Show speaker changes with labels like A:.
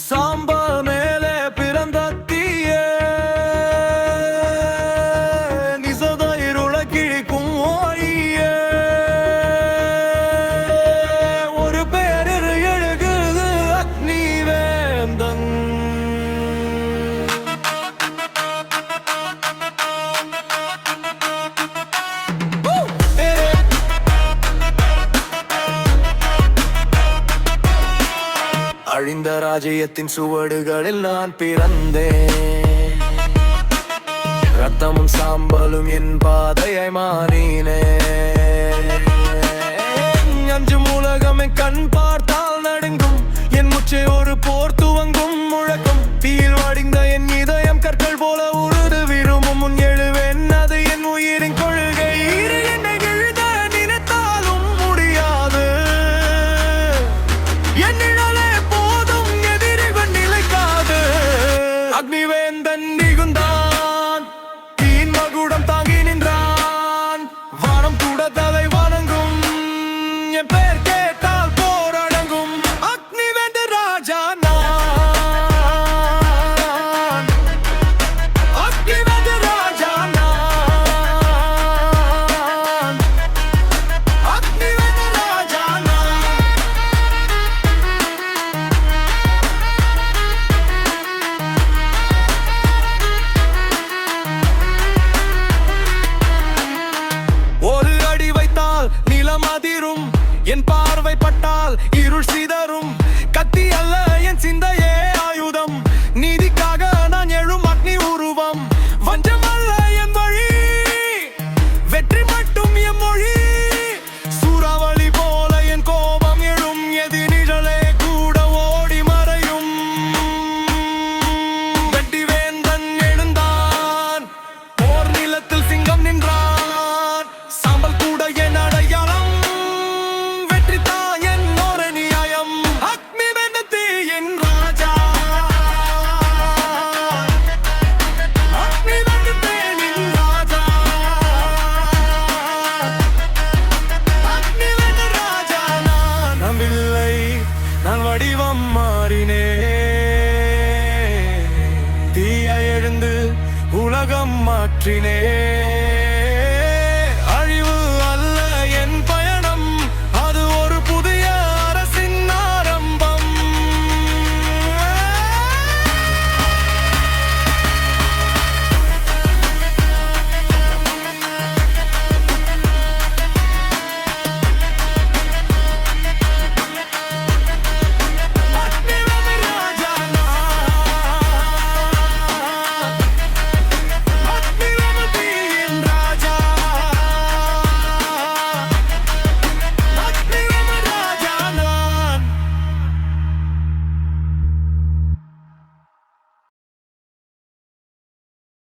A: சாம்பல் மேலே பிறந்த தீயே நிசத இருள கிழிக்கும் ஓயே ஒரு பேரில் எழுகுது அக்னி வேந்தன் அழிந்த ராஜ்யத்தின் சுவடுகளில் நான் பிறந்தேன். ரத்தமும் சாம்பலும் என் பாதையை மாறினே. அஞ்சும் உலகம் என் கண் பார்த்தால் நடுங்கும். என் முச்சை ஒரு போர் துவங்கும் முழக்கம். தீயில் வடிந்த என் இதயம் கற்கள் போல உருது விரும்பும். முன் எழுவேன், அது என் உயிரின் கொள்கை. என்னை எழுத நினைத்தாலும் முடியாது. என் அக்னிவேந்தன் நிகுந்தான், தீன் மகுடம் தாங்கி நின்றான். வானம் கூட தலை வணங்கும். என் பேர் கேட்டால் போர் அடங்கும். அக்னிவேந்த ராஜா நான். அக்னிவேந்த ராஜா நான். அக்னிவேந்த ராஜா நான். நிலமதிரும், என் பார்வை பட்டால் இருள் சிதறும். கத்தி அல்ல என் சிந்தையே ஆயுதம். நீதிக்காக நான் எழும் அக்னி உருவம். வஞ்சம் அல்ல என் வழி, வெற்றி மட்டும் என் மொழி. சூறாவளி போல என் கோபம் எழும். எதி நிழலே கூட ஓடி மறையும். வெட்டி வேந்தன் எழுந்தான், போர் நிலத்தில் சிங்கம் நின்றான். சாம்பல் கூட என் அடையாளம். நான் வடிவம் மாறினே. தீய எழுந்து உலகம் மாற்றினே.